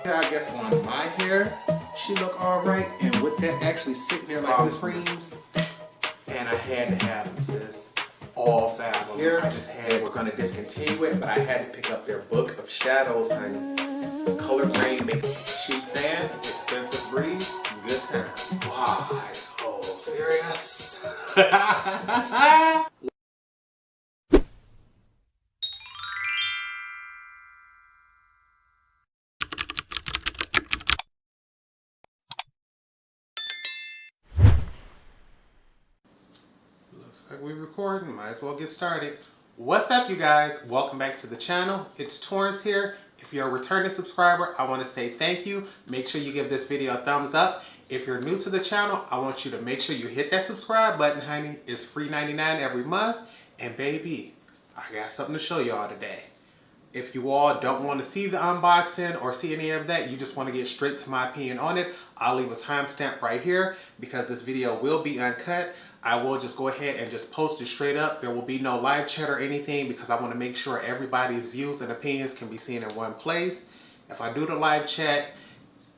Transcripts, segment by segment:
I guess on my hair, she look alright. And with that actually sitting there like this creams, and I had to have them, sis. All 5 of them. Here, I just had, we're gonna discontinue it, but I had to pick up their book of shadows, honey. Color grade makes cheap fan, expensive breeze, good times. Wow, so serious. Looks like we're recording, might as well get started. What's up, you guys? Welcome back to the channel. It's Torrence here. If you're a returning subscriber, I want to say thank you. Make sure you give this video a thumbs up. If you're new to the channel, I want you to make sure you hit that subscribe button, honey. It's free 99 every month. And baby, I got something to show y'all today. If you all don't want to see the unboxing or see any of that, you just want to get straight to my opinion on it, I'll leave a timestamp right here because this video will be uncut. I will just go ahead and just post it straight up. There will be no live chat or anything because I want to make sure everybody's views and opinions can be seen in one place. If I do the live chat,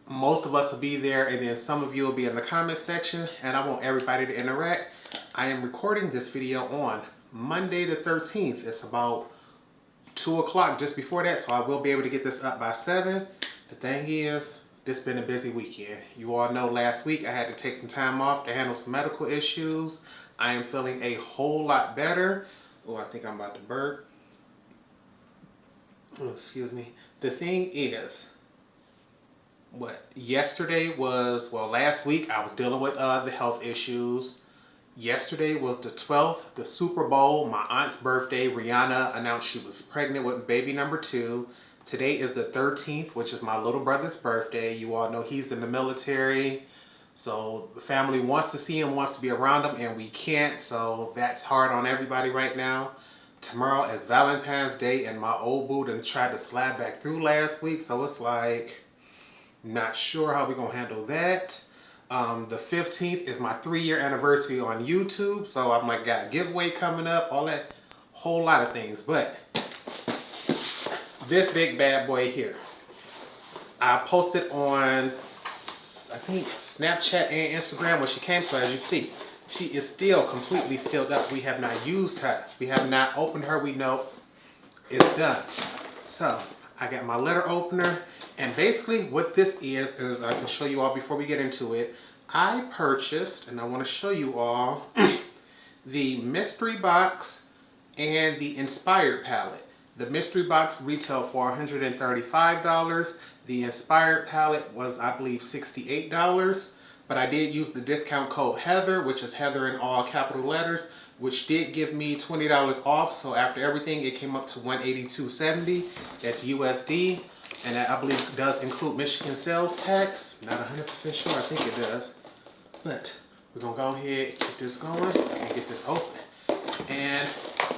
most of us will be there and then some of you will be in the comment section and I want everybody to interact. I am recording this video on Monday the 13th. It's about 2 o'clock just before that, so I will be able to get this up by 7. The thing is, this has been a busy weekend. You all know last week I had to take some time off to handle some medical issues. I am feeling a whole lot better. Oh, I think I'm about to burp. Oh, excuse me. The thing is, yesterday was, well, last week I was dealing with the health issues. Yesterday was the 12th, the Super Bowl, my aunt's birthday. Rihanna announced she was pregnant with baby number 2. Today is the 13th, which is my little brother's birthday. You all know he's in the military. So the family wants to see him, wants to be around him, and we can't. So that's hard on everybody right now. Tomorrow is Valentine's Day, and my old boo done tried to slide back through last week. So it's like, not sure how we're going to handle that. The 15th is my 3-year anniversary on YouTube. So I'm like, got a giveaway coming up, all that, whole lot of things. But this big bad boy here, I posted on, I think, Snapchat and Instagram when she came. So as you see, she is still completely sealed up. We have not used her. We have not opened her. We know it's done. So I got my letter opener. And basically what this is I can show you all before we get into it. I purchased, and I want to show you all, the mystery box and the inspired palette. The mystery box retailed for $135. The inspired palette was, I believe, $68. But I did use the discount code Heather, which is Heather in all capital letters, which did give me $20 off. So after everything, it came up to $182.70. That's USD. And that, I believe, does include Michigan sales tax. Not 100% sure. I think it does. But we're going to go ahead and keep this going and get this open. And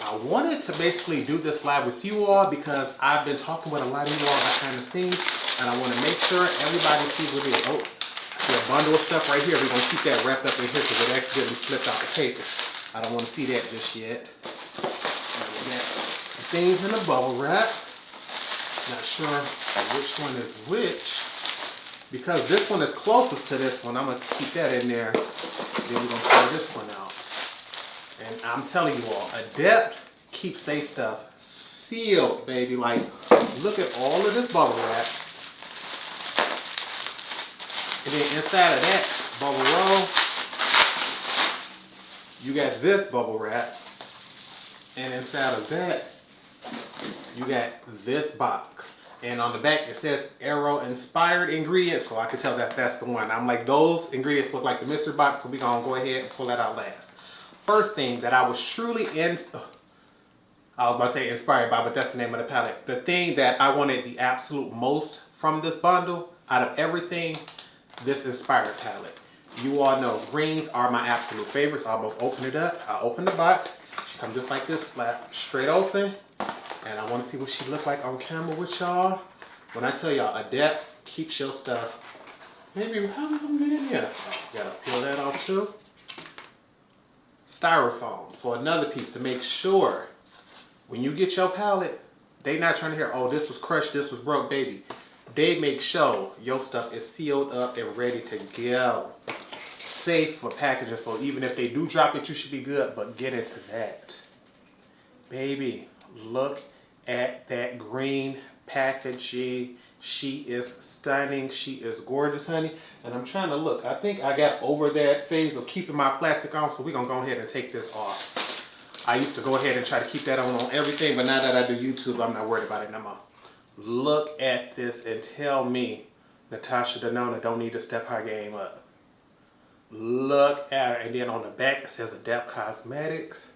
I wanted to basically do this live with you all because I've been talking with a lot of you all behind the scenes. And I want to make sure everybody sees what it is. Oh, I see a bundle of stuff right here. We're going to keep that wrapped up in here because it accidentally slipped out the paper. I don't want to see that just yet. And we got some things in the bubble wrap. Not sure which one is which. Because this one is closest to this one, I'm going to keep that in there. Then we're going to pull this one out. And I'm telling you all, Adept keeps their stuff sealed, baby. Like, look at all of this bubble wrap. And then inside of that bubble roll, you got this bubble wrap. And inside of that, you got this box. And on the back it says Arrow inspired ingredients, so I can tell that that's the one. I'm like, those ingredients look like the mystery box, so we're gonna go ahead and pull that out last. First thing that I was truly I was about to say inspired by, but that's the name of the palette. The thing that I wanted the absolute most from this bundle, out of everything, this inspired palette. You all know greens are my absolute favorites. I almost opened it up. I opened the box. She comes just like this, flat, straight open. And I want to see what she look like on camera with y'all. When I tell y'all, Adept keeps your stuff. Maybe, how we gonna get in here? Gotta peel that off too. Styrofoam. So another piece to make sure when you get your palette, they not trying to hear, oh, this was crushed, this was broke, baby. they make sure your stuff is sealed up and ready to go. Safe for packaging, so even if they do drop it, you should be good. But get into that. Baby, look at that green packaging. She is stunning. She is gorgeous, honey. And I'm trying to look. I think I got over that phase of keeping my plastic on, so we're going to go ahead and take this off. I used to go ahead and try to keep that on everything, but now that I do YouTube, I'm not worried about it no more. Look at this and tell me Natasha Denona don't need to step her game up. Look at it. And then on the back it says Adept Cosmetics.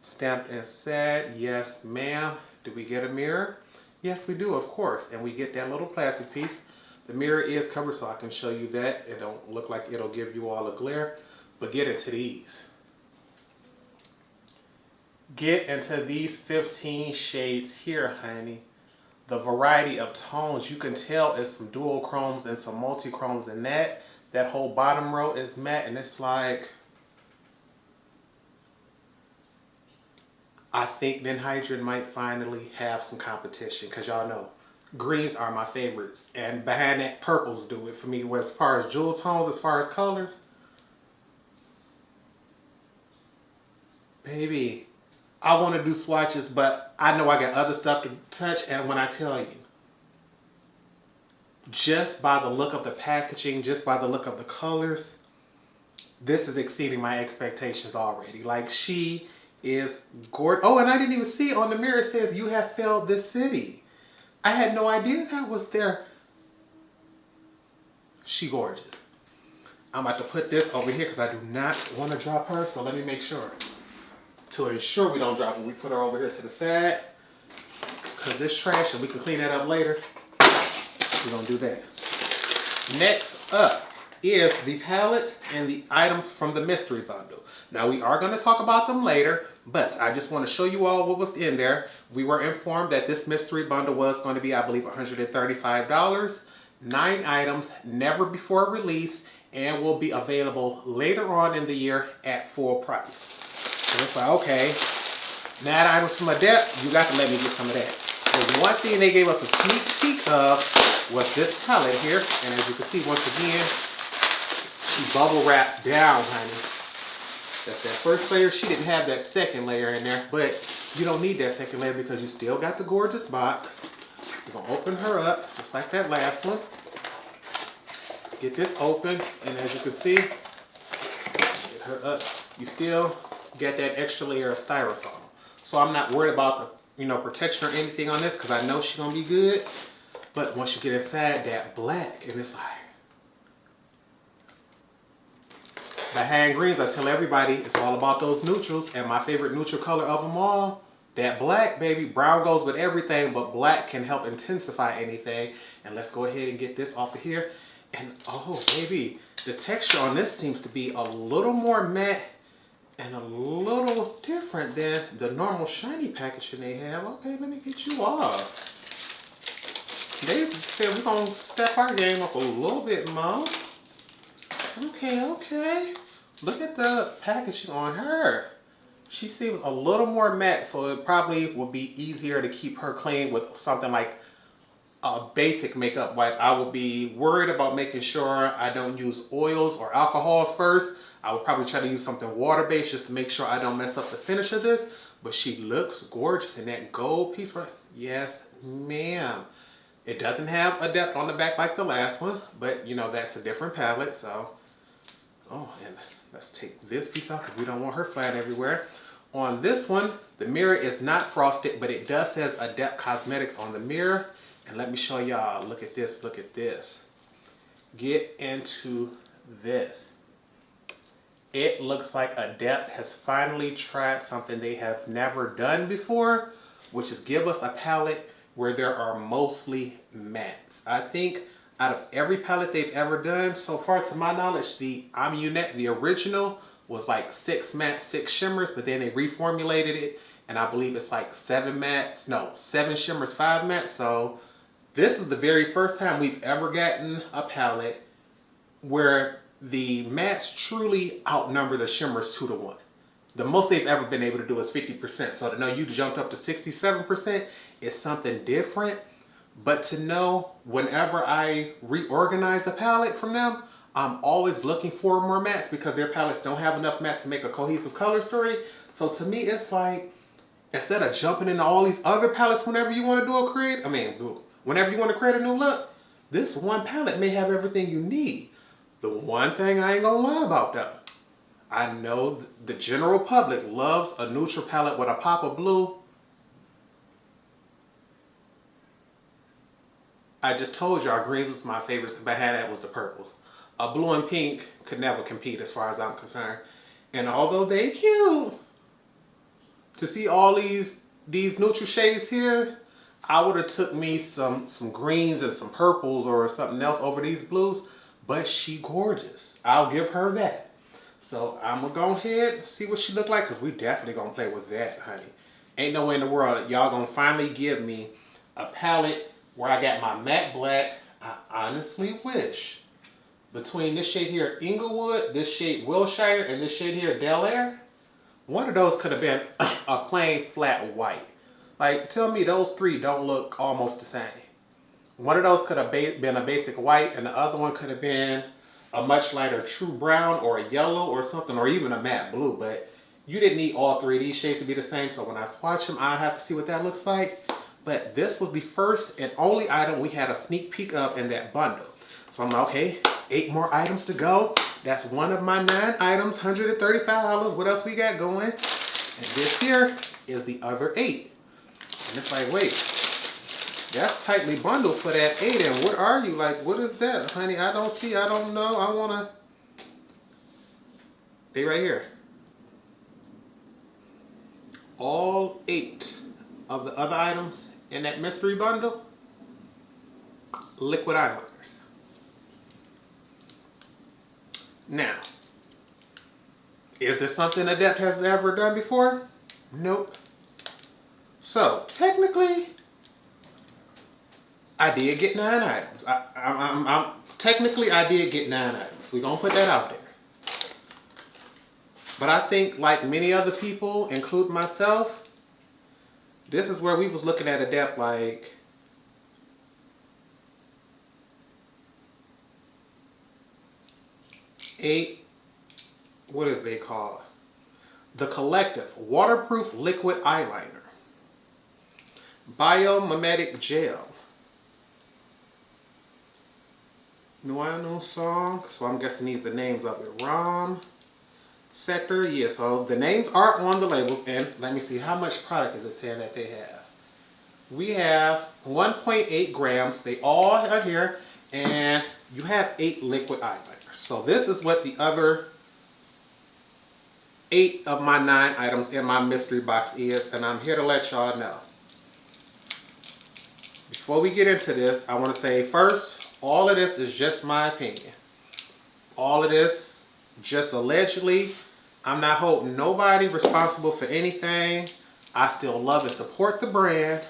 Stamped and said, yes ma'am. Do we get a mirror? Yes we do, of course. And we get that little plastic piece. The mirror is covered so I can show you that. It don't look like it'll give you all a glare. But get into these. Get into these 15 shades here, honey. The variety of tones, you can tell it's some dual chromes and some multi-chromes in that. That whole bottom row is matte, and it's like, I think Ninhydrin might finally have some competition, because y'all know greens are my favorites, and behind that purples do it for me as far as jewel tones, as far as colors. Baby, I want to do swatches, but I know I got other stuff to touch, and when I tell you, just by the look of the packaging, just by the look of the colors, this is exceeding my expectations already. Like, she is gorgeous. Oh, and I didn't even see on the mirror, it says, you have failed this city. I had no idea that was there. She gorgeous. I'm about to put this over here because I do not want to drop her, so let me make sure. To ensure we don't drop her, we put her over here to the side. Because this trash, and we can clean that up later. We're going to do that. Next up is the palette and the items from the mystery bundle. Now we are going to talk about them later, but I just want to show you all what was in there. We were informed that this mystery bundle was going to be, I believe, $135. 9 items, never before released, and will be available later on in the year at full price. So it's like, okay, 9 items from Adept, you got to let me get some of that. There's one thing they gave us a sneak peek of was this palette here, and as you can see, once again, she bubble wrapped down, honey. That's that first layer. She didn't have that second layer in there, but you don't need that second layer because you still got the gorgeous box. We're gonna open her up, just like that last one. Get this open, and as you can see, get her up. You still get that extra layer of styrofoam. So I'm not worried about the protection or anything on this because I know she's gonna be good. But once you get inside, that black, and it's like, behind greens, I tell everybody, it's all about those neutrals, and my favorite neutral color of them all, that black, baby. Brown goes with everything, but black can help intensify anything. And let's go ahead and get this off of here. And oh, baby, the texture on this seems to be a little more matte and a little different than the normal shiny packaging they have. Okay, let me get you off. They said we're gonna step our game up a little bit more. Okay. Look at the packaging on her. She seems a little more matte, so it probably would be easier to keep her clean with something like a basic makeup wipe. I would be worried about making sure I don't use oils or alcohols first. I would probably try to use something water-based just to make sure I don't mess up the finish of this. But she looks gorgeous in that gold piece, right? Yes, ma'am. It doesn't have Adept on the back like the last one, but that's a different palette, so. Oh, and let's take this piece out because we don't want her flying everywhere. On this one, the mirror is not frosted, but it does says Adept Cosmetics on the mirror. And let me show y'all, look at this, look at this. Get into this. It looks like Adept has finally tried something they have never done before, which is give us a palette where there are mostly mattes. I think out of every palette they've ever done so far, to my knowledge, the Amunet, the original, was like 6 mattes, 6 shimmers, but then they reformulated it, and I believe it's like 7 mattes, no, 7 shimmers, 5 mattes. So this is the very first time we've ever gotten a palette where the mattes truly outnumber the shimmers 2 to 1. The most they've ever been able to do is 50%. So to know you jumped up to 67% is something different. But to know whenever I reorganize a palette from them, I'm always looking for more mattes because their palettes don't have enough mattes to make a cohesive color story. So to me, it's like, instead of jumping into all these other palettes whenever you want to do a create, whenever you want to create a new look, this one palette may have everything you need. The one thing I ain't gonna lie about though, I know the general public loves a neutral palette with a pop of blue. I just told y'all greens was my favorites, but had that was the purples. A blue and pink could never compete as far as I'm concerned. And although they cute, to see all these neutral shades here, I would have took me some greens and some purples or something else over these blues, but she gorgeous. I'll give her that. So I'm gonna go ahead and see what she look like, because we definitely gonna play with that, honey. Ain't no way in the world that y'all gonna finally give me a palette where I got my matte black. I honestly wish between this shade here, Inglewood, this shade Wilshire, and this shade here, Del Air, one of those could have been a plain flat white. Like, tell me those three don't look almost the same. One of those could have been a basic white, and the other one could have been a much lighter true brown or a yellow or something, or even a matte blue. But you didn't need all three of these shades to be the same, so when I swatch them, I have to see what that looks like. But this was the first and only item we had a sneak peek of in that bundle. So I'm like, okay, 8 more items to go. That's one of my 9 items, $135. What else we got going? And this here is the other 8. And it's like, wait, that's tightly bundled for that 8. And what are you? Like, what is that? Honey, I don't see, I don't know. I wanna, they right here. All 8 of the other items in that mystery bundle, liquid eyeliners. Now, is this something Adept has ever done before? Nope. So, technically, I did get 9 items. Technically, I did get 9 items. We're gonna put that out there. But I think, like many other people, including myself, this is where we was looking at Adept like, what is they called? The Collective Waterproof Liquid Eyeliner. Mimetic Gel. Noonian Soong. So I'm guessing these are the names of it. Rom. Sector. Yeah, so the names are on the labels. And let me see, how much product is it saying that they have? We have 1.8 grams. They all are here. And you have 8 liquid eyeliners. So this is what the other 8 of my 9 items in my mystery box is. And I'm here to let y'all know. Before we get into this, I want to say first, all of this is just my opinion. All of this, just allegedly. I'm not holding nobody responsible for anything. I still love and support the brand.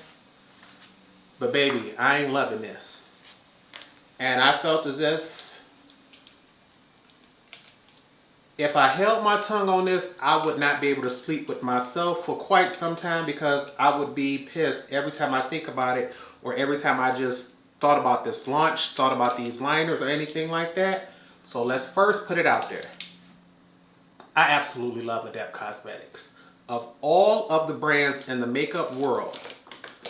But baby, I ain't loving this. And I felt as if I held my tongue on this, I would not be able to sleep with myself for quite some time, because I would be pissed every time I think about it, or every time I just thought about this launch, thought about these liners or anything like that. So let's first put it out there. I absolutely love Adept Cosmetics. Of all of the brands in the makeup world,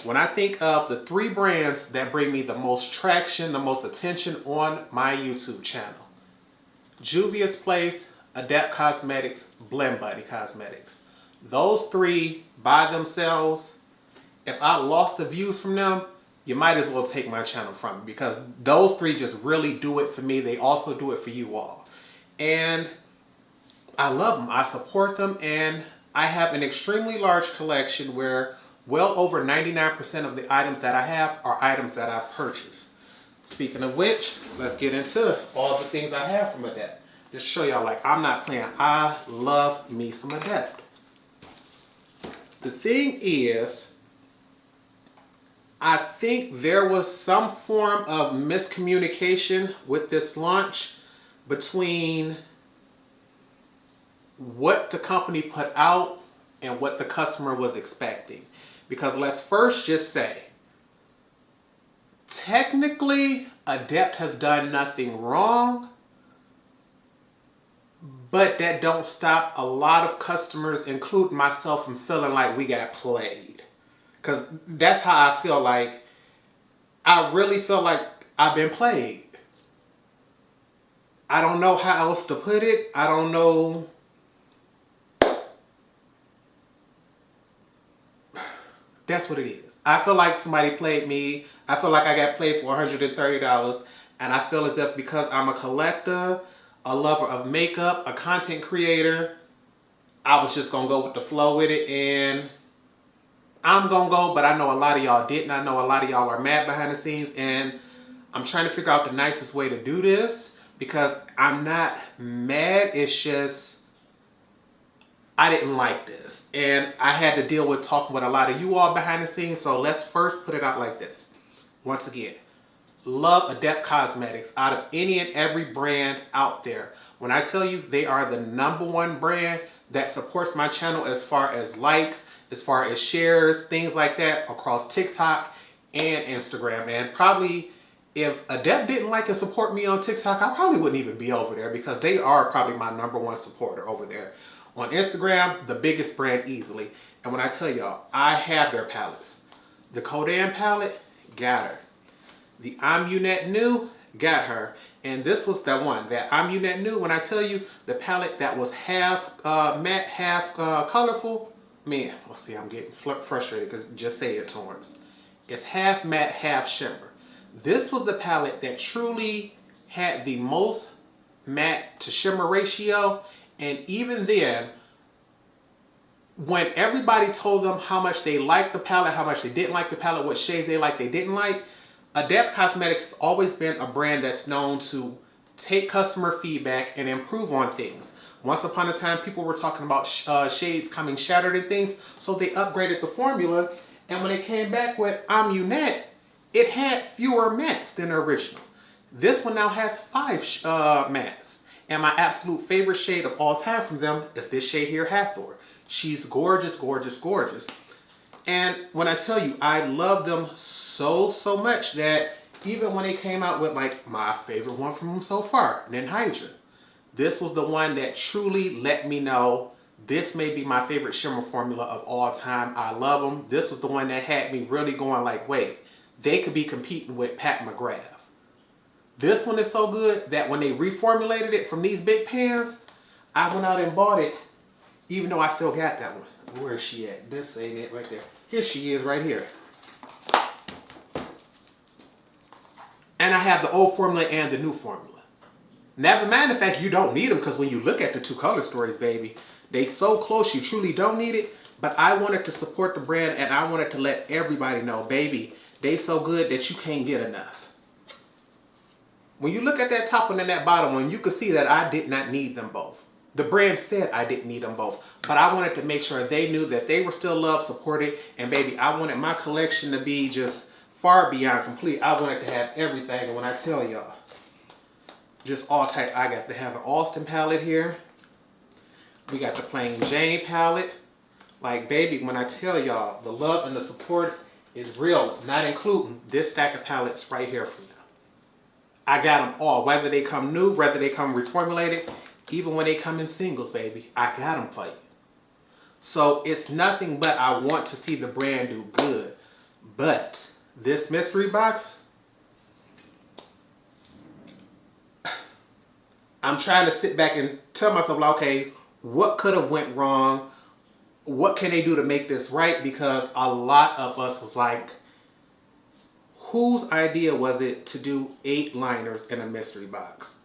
when I think of the 3 brands that bring me the most traction, the most attention on my YouTube channel, Juvia's Place, Adept Cosmetics, Blend Buddy Cosmetics. Those 3 by themselves, if I lost the views from them, you might as well take my channel from me, because those 3 just really do it for me. They also do it for you all. And I love them. I support them. And I have an extremely large collection where well over 99% of the items that I have are items that I've purchased. Speaking of which, let's get into all the things I have from Adept. Just show y'all, like, I'm not playing. I love me some Adept. The thing is, I think there was some form of miscommunication with this launch between what the company put out and what the customer was expecting. Because let's first just say, technically, Adept has done nothing wrong, but that don't stop a lot of customers, including myself, from feeling like we got played. Because that's how I feel like. I really feel like I've been played. I don't know how else to put it. I don't know. That's what it is. I feel like somebody played me. I feel like I got played for $130. And I feel as if because I'm a collector, a lover of makeup, a content creator, I was just going to go with the flow with it. And I'm going to go, but I know a lot of y'all didn't. I know a lot of y'all are mad behind the scenes. And I'm trying to figure out the nicest way to do this. Because I'm not mad. It's just, I didn't like this. And I had to deal with talking with a lot of you all behind the scenes. So let's first put it out like this. Once again, love Adept Cosmetics out of any and every brand out there. When I tell you they are the #1 brand that supports my channel as far as likes, as far as shares, things like that across TikTok and Instagram. And probably if Adept didn't like and support me on TikTok, I probably wouldn't even be over there because they are probably my #1 supporter over there. On Instagram, the biggest brand easily. And when I tell y'all, I have their palettes. The Kodan palette, got her. The Amunet New, got her. And this was the one, that Amunet New, when I tell you, the palette that was half matte, half colorful. Man, well see, I'm getting frustrated because just say it, Torrence. It's half matte, half shimmer. This was the palette that truly had the most matte to shimmer ratio. And even then, when everybody told them how much they liked the palette, how much they didn't like the palette, what shades they liked, they didn't like, Adept Cosmetics has always been a brand that's known to take customer feedback and improve on things. Once upon a time, people were talking about shades coming shattered and things, so they upgraded the formula. And when they came back with Amunet, it had fewer mattes than the original. This one now has 5 mattes. And my absolute favorite shade of all time from them is this shade here, Hathor. She's gorgeous, gorgeous, gorgeous. And when I tell you, I love them so much that even when they came out with like my favorite one from them so far, Ninhydra, this was the one that truly let me know this may be my favorite shimmer formula of all time. I love them. This was the one that had me really going like, wait, they could be competing with Pat McGrath. This one is so good that when they reformulated it from these big pans, I went out and bought it, even though I still got that one. Where is she at? This ain't it right there. Here she is right here. And I have the old formula and the new formula. Never mind the fact you don't need them, because when you look at the 2 color stories, baby, they so close you truly don't need it. But I wanted to support the brand and I wanted to let everybody know, baby, they so good that you can't get enough. When you look at that top one and that bottom one, you can see that I did not need them both. The brand said I didn't need them both, but I wanted to make sure they knew that they were still loved, supported, and baby, I wanted my collection to be just far beyond complete. I wanted to have everything, and when I tell y'all, just all type, I got to have an Austin palette here. We got the plain Jane palette. Like baby, when I tell y'all, the love and the support is real, not including this stack of palettes right here from them. I got them all, whether they come new, whether they come reformulated, even when they come in singles, baby, I got them for you. So it's nothing but I want to see the brand do good. But this mystery box, I'm trying to sit back and tell myself, like, okay, what could have went wrong? What can they do to make this right? Because a lot of us was like, whose idea was it to do 8 liners in a mystery box?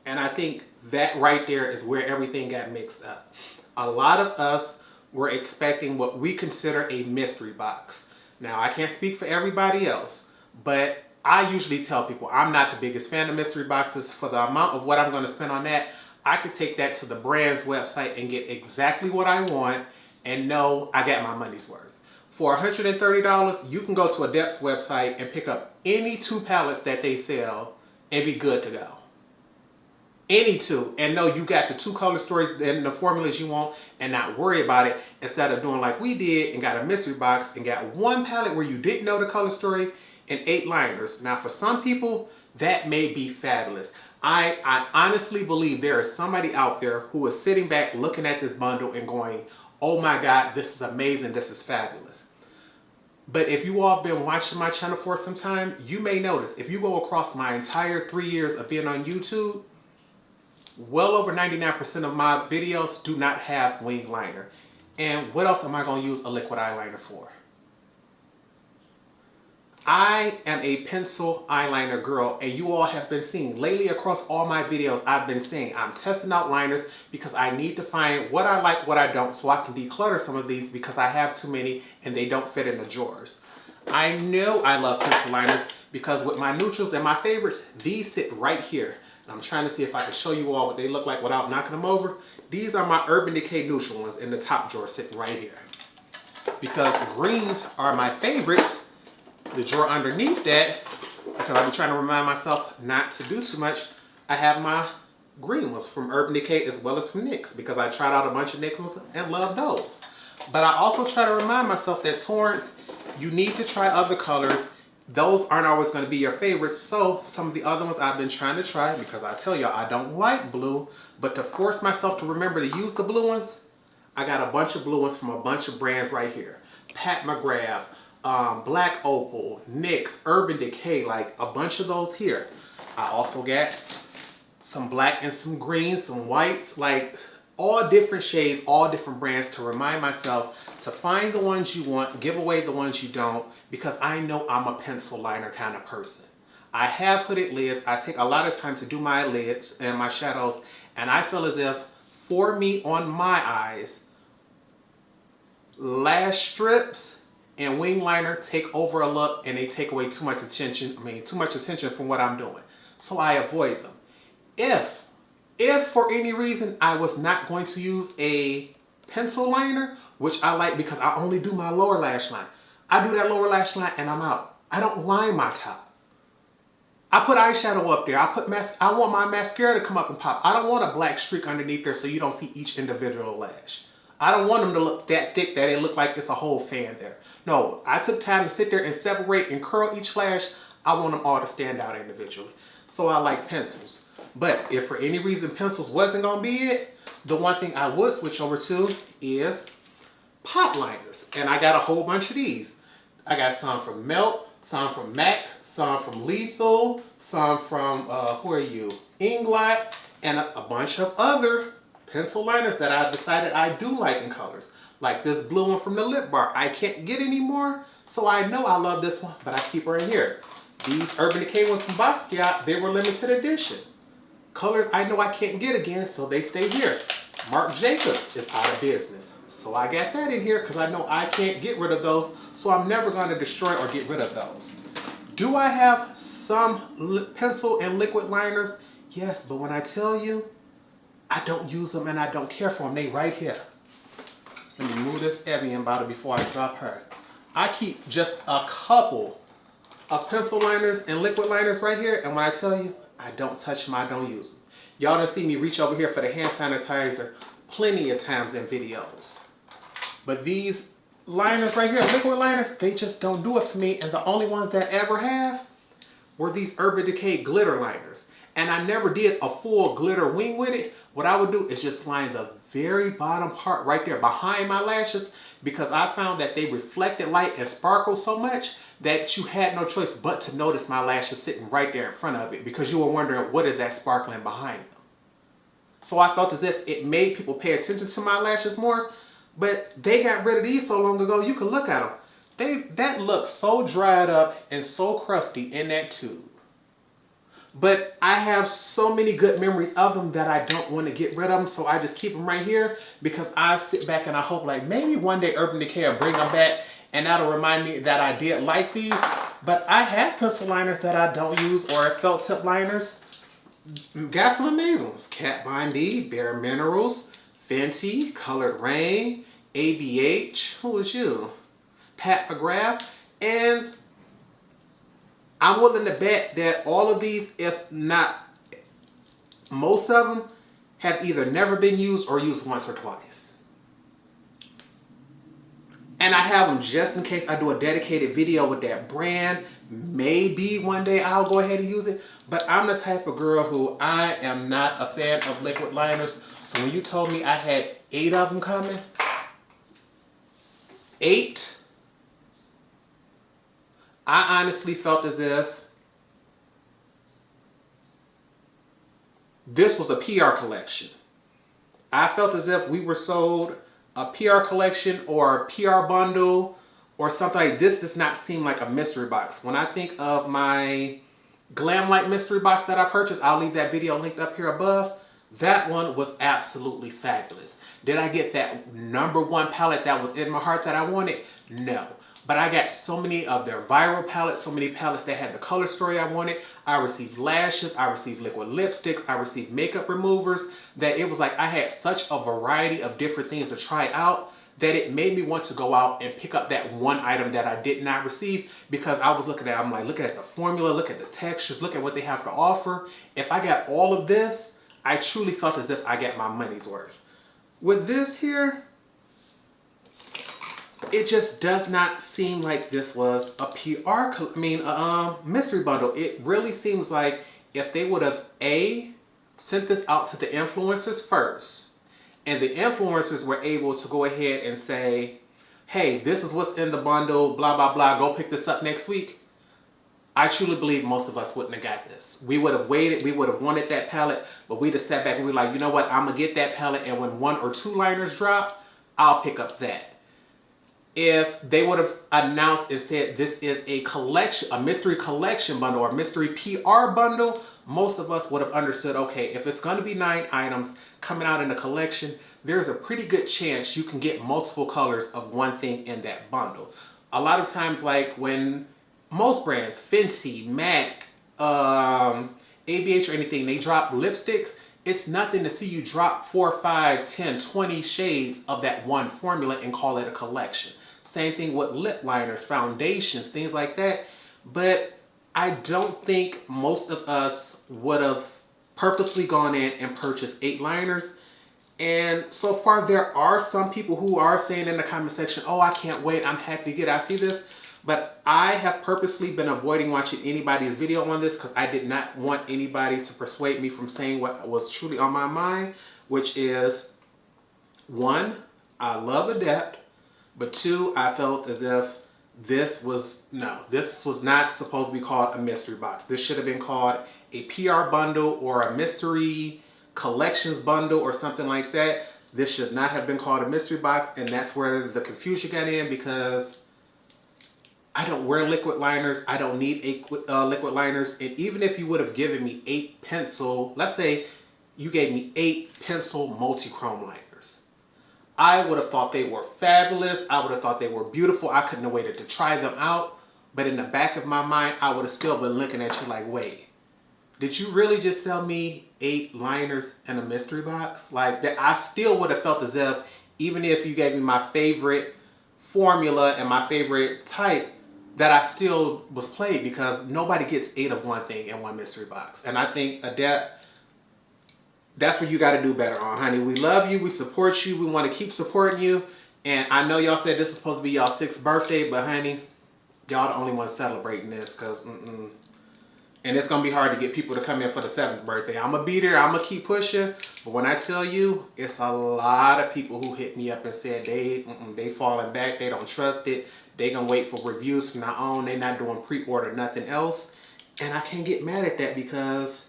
And I think that right there is where everything got mixed up. A lot of us were expecting what we consider a mystery box. Now, I can't speak for everybody else, but I usually tell people I'm not the biggest fan of mystery boxes. For the amount of what I'm going to spend on that, I could take that to the brand's website and get exactly what I want and know I got my money's worth. For $130, you can go to Adept's website and pick up any 2 palettes that they sell and be good to go. Any 2, and know you got the 2 color stories and the formulas you want and not worry about it, instead of doing like we did and got a mystery box and got 1 palette where you didn't know the color story and 8 liners. Now for some people, that may be fabulous. I honestly believe there is somebody out there who is sitting back looking at this bundle and going, oh my God, this is amazing, this is fabulous. But if you all have been watching my channel for some time, you may notice if you go across my entire 3 years of being on YouTube, well over 99% of my videos do not have wing liner. And what else am I going to use a liquid eyeliner for? I am a pencil eyeliner girl, and you all have been seeing lately across all my videos, I've been saying I'm testing out liners because I need to find what I like, what I don't, so I can declutter some of these because I have too many and they don't fit in the drawers. I know I love pencil liners because with my neutrals and my favorites, these sit right here. And I'm trying to see if I can show you all what they look like without knocking them over. These are my Urban Decay neutral ones in the top drawer sitting right here. Because greens are my favorites, the drawer underneath that, because I've been trying to remind myself not to do too much, I have my green ones from Urban Decay as well as from NYX because I tried out a bunch of NYX ones and love those. But I also try to remind myself that Torrence, you need to try other colors. Those aren't always going to be your favorites. So some of the other ones I've been trying to try because I tell y'all I don't like blue, but to force myself to remember to use the blue ones, I got a bunch of blue ones from a bunch of brands right here. Pat McGrath, Black Opal, NYX, Urban Decay, like a bunch of those here. I also got some black and some greens, some whites, like all different shades, all different brands to remind myself to find the ones you want, give away the ones you don't, because I know I'm a pencil liner kind of person. I have hooded lids. I take a lot of time to do my lids and my shadows, and I feel as if for me on my eyes, lash strips and wing liner take over a look and they take away too much attention, too much attention from what I'm doing. So I avoid them. If for any reason I was not going to use a pencil liner, which I like because I only do my lower lash line. I do that lower lash line and I'm out. I don't line my top. I put eyeshadow up there. I want my mascara to come up and pop. I don't want a black streak underneath there so you don't see each individual lash. I don't want them to look that thick that it look like it's a whole fan there. No, I took time to sit there and separate and curl each lash. I want them all to stand out individually. So I like pencils. But if for any reason pencils wasn't gonna be it, the one thing I would switch over to is pot liners. And I got a whole bunch of these. I got some from Melt, some from MAC, some from Lethal, some from, who are you? Inglot, and a bunch of other pencil liners that I decided I do like in colors. Like this blue one from the Lip Bar. I can't get anymore, so I know I love this one, but I keep her in here. These Urban Decay ones from Basquiat, they were limited edition. Colors I know I can't get again, so they stay here. Marc Jacobs is out of business, so I got that in here because I know I can't get rid of those, so I'm never going to destroy or get rid of those. Do I have some pencil and liquid liners? Yes, but when I tell you, I don't use them and I don't care for them. They right here. Let me move this Evian bottle before I drop her. I keep just a couple of pencil liners and liquid liners right here, and when I tell you, I don't touch them, I don't use them. Y'all done see me reach over here for the hand sanitizer plenty of times in videos. But these liners right here, liquid liners, they just don't do it for me, and the only ones that ever have were these Urban Decay glitter liners. And I never did a full glitter wing with it. What I would do is just line the very bottom part right there behind my lashes because I found that they reflected light and sparkled so much that you had no choice but to notice my lashes sitting right there in front of it because you were wondering what is that sparkling behind them. So I felt as if it made people pay attention to my lashes more, but they got rid of these so long ago you can look at them. That looks so dried up and so crusty in that tube. But I have so many good memories of them that I don't want to get rid of them, so I just keep them right here because I sit back and I hope like maybe one day Urban Decay will bring them back and that'll remind me that I did like these. But I have pencil liners that I don't use or felt tip liners. Got some amazing ones. Kat Von D, Bare Minerals, Fenty, Colored Rain, ABH, who was you? Pat McGrath, and I'm willing to bet that all of these, if not most of them, have either never been used or used once or twice. And I have them just in case I do a dedicated video with that brand, maybe one day I'll go ahead and use it. But I'm the type of girl who I am not a fan of liquid liners. So when you told me I had 8 of them coming, 8, I honestly felt as if this was a PR collection. I felt as if we were sold a PR collection or a PR bundle or something like this. Does not seem like a mystery box. When I think of my Glam Light mystery box that I purchased, I'll leave that video linked up here above. That one was absolutely fabulous. Did I get that #1 palette that was in my heart that I wanted? No. But I got so many of their viral palettes, so many palettes that had the color story I wanted. I received lashes, I received liquid lipsticks, I received makeup removers, that it was like I had such a variety of different things to try out that it made me want to go out and pick up that one item that I did not receive, because I was looking at it, I'm like, look at the formula, look at the textures, look at what they have to offer. If I got all of this, I truly felt as if I got my money's worth. With this here, it just does not seem like this was a mystery bundle. It really seems like if they would have sent this out to the influencers first, and the influencers were able to go ahead and say, hey, this is what's in the bundle, blah, blah, blah, go pick this up next week, I truly believe most of us wouldn't have got this. We would have waited, we would have wanted that palette, but we'd have sat back and we were like, you know what, I'm gonna get that palette, and when 1 or 2 liners drop, I'll pick up that. If they would have announced and said this is a collection, a mystery collection bundle or mystery PR bundle, most of us would have understood, okay, if it's going to be 9 items coming out in a collection, there's a pretty good chance you can get multiple colors of one thing in that bundle. A lot of times, like when most brands, Fenty, MAC, ABH or anything, they drop lipsticks, it's nothing to see you drop 4, 5, 10, 20 shades of that one formula and call it a collection. Same thing with lip liners, foundations, things like that. But I don't think most of us would have purposely gone in and purchased 8 liners. And so far, there are some people who are saying in the comment section, oh, I can't wait, I'm happy to get it, I see this. But I have purposely been avoiding watching anybody's video on this because I did not want anybody to persuade me from saying what was truly on my mind, which is, 1, I love Adept, but 2, I felt as if this was not supposed to be called a mystery box. This should have been called a PR bundle or a mystery collections bundle or something like that. This should not have been called a mystery box, and that's where the confusion got in, because I don't wear liquid liners. I don't need 8 liquid liners. And even if you would have given me 8 pencil, let's say you gave me 8 pencil multi-chrome liners, I would have thought they were fabulous. I would have thought they were beautiful. I couldn't have waited to try them out. But in the back of my mind, I would have still been looking at you like, wait, did you really just sell me 8 liners in a mystery box? Like that, I still would have felt as if, even if you gave me my favorite formula and my favorite type, that I still was played, because nobody gets 8 of one thing in one mystery box. And I think Adept, that's what you got to do better on, honey. We love you. We support you. We want to keep supporting you. And I know y'all said this is supposed to be y'all's 6th birthday, but honey, y'all the only ones celebrating this, because and it's going to be hard to get people to come in for the 7th birthday. I'm going to be there. I'm going to keep pushing. But when I tell you, it's a lot of people who hit me up and said they falling back. They don't trust it. They going to wait for reviews from now on. They not doing pre-order, nothing else. And I can't get mad at that, because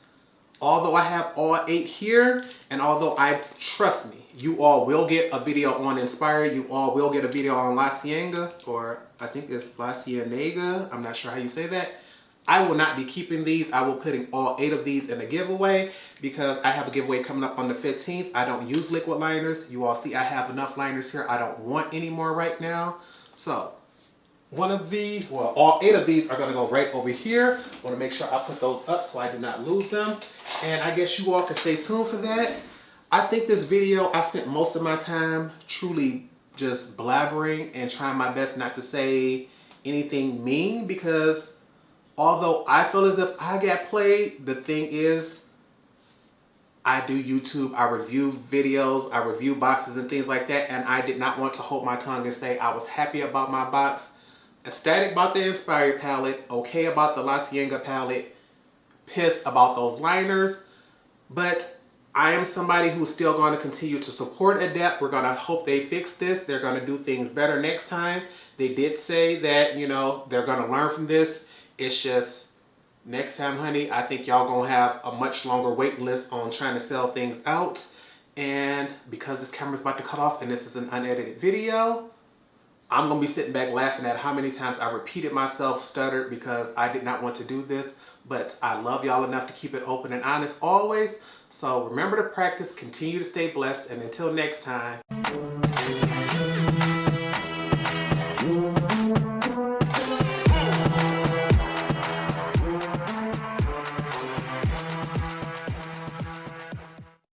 although I have all 8 here, and although trust me, you all will get a video on Inspire, you all will get a video on La Cienega, or I think it's La Cienega, I'm not sure how you say that. I will not be keeping these. I will putting all 8 of these in a giveaway, because I have a giveaway coming up on the 15th. I don't use liquid liners. You all see I have enough liners here. I don't want any more right now. So all 8 of these are going to go right over here. I want to make sure I put those up so I do not lose them. And I guess you all can stay tuned for that. I think this video, I spent most of my time truly just blabbering and trying my best not to say anything mean, because although I feel as if I got played, the thing is, I do YouTube, I review videos, I review boxes and things like that, and I did not want to hold my tongue and say I was happy about my box. ecstatic about the Inspired palette, okay about the La Cienega palette, pissed about those liners, but I am somebody who's still going to continue to support Adept. We're going to hope they fix this. They're going to do things better next time. They did say that, you know, they're going to learn from this. It's just next time, honey, I think y'all going to have a much longer waiting list on trying to sell things out. And because this camera's about to cut off and this is an unedited video, I'm going to be sitting back laughing at how many times I repeated myself, stuttered, because I did not want to do this. But I love y'all enough to keep it open and honest always. So remember to practice, continue to stay blessed, and until next time.